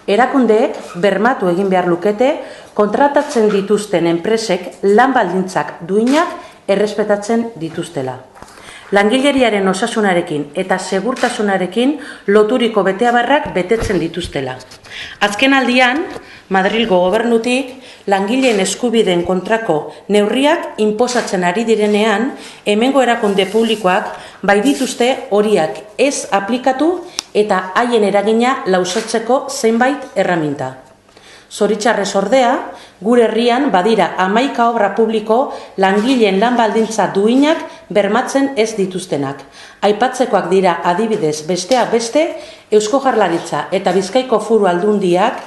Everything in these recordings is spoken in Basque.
Erakundeek bermatu egin behar lukete kontratatzen dituzten enpresek lan baldintzak duinak errespetatzen dituztela. Langileriaren osasunarekin eta segurtasunarekin loturiko beteabarrak betetzen dituztela. Azken aldian, Madrilgo gobernutik langileen eskubideen kontrako neurriak inposatzen ari direnean, hemengo erakunde publikoak bai dituzte horiak ez aplikatu eta haien eragina lausotzeko zenbait erraminta. Zoritxarrez ordea, gure herrian badira 11 obra publiko langileen lan baldintza duinak bermatzen ez dituztenak. Aipatzekoak dira adibidez besteak beste, Eusko Jaurlaritza eta Bizkaiko Foru Aldundiak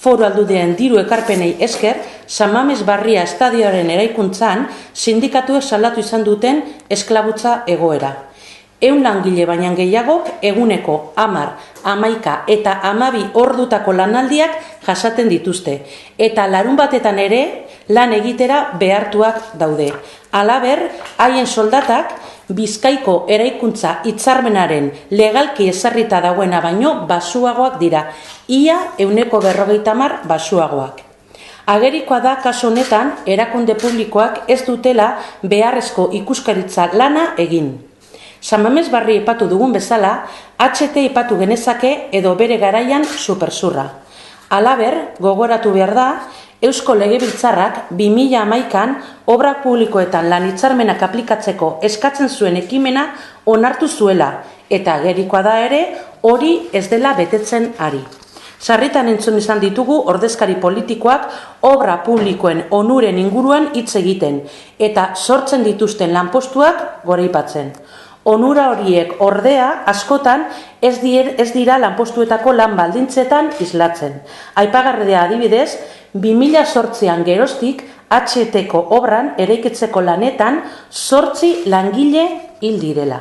Foru Aldundien diru ekarpenei esker, San Mames Barria estadioaren eraikuntzan sindikatuek salatu izan duten esklabutza egoera. 100 langile baina gehiagok eguneko 10, 11 eta 12 ordutako lanaldiak jasaten dituzte, eta larunbatetan ere lan egitera behartuak daude. Halaber, haien soldatak Bizkaiko eraikuntza hitzarmenaren legalki ezarrita dagoena baino baxuagoak dira, ia 150 baxuagoak. Agerikoa da kasu honetan erakunde publikoak ez dutela beharrezko ikuskaritza lana egin. San Mames Barri ipatu dugun bezala, HT ipatu genezake edo bere garaian Supersurra. Halaber, gogoratu behar da, Eusko Legebiltzarrak 2011an obrak publikoetan lan hitzarmenak aplikatzeko eskatzen zuen ekimena onartu zuela, eta agerikoa da ere hori ez dela betetzen ari. Sarritan entzun izan ditugu ordezkari politikoak obra publikoen onuren inguruan hitz egiten eta sortzen dituzten lanpostuak goraipatzen. Onura horiek ordea askotan ez dira lanpostuetako lan baldintzetan islatzen. Aipagarria adibidez, 2008an geroztik HTko obran eraikitzeko lanetan 8 langile hil direla.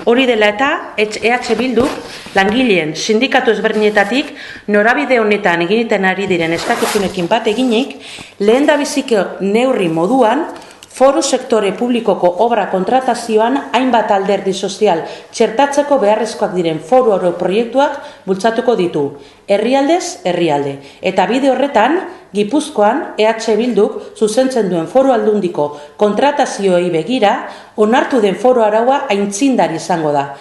Hori dela eta EH Bilduk langileen sindikatu ezberdinetatik norabide honetan egiten ari diren eskakizunekin bat eginik, lehendabiziko neurri moduan foru sektore publikoko obra kontratazioan hainbat alderdi sozial txertatzeko beharrezkoak diren foru oro proiektuak bultzatuko ditu, herrialdez herrialde. Eta bide horretan, Gipuzkoan EH Bilduk zuzentzen duen Foru Aldundiko kontratazioei begira, onartu den foru araua aintzindari izango da.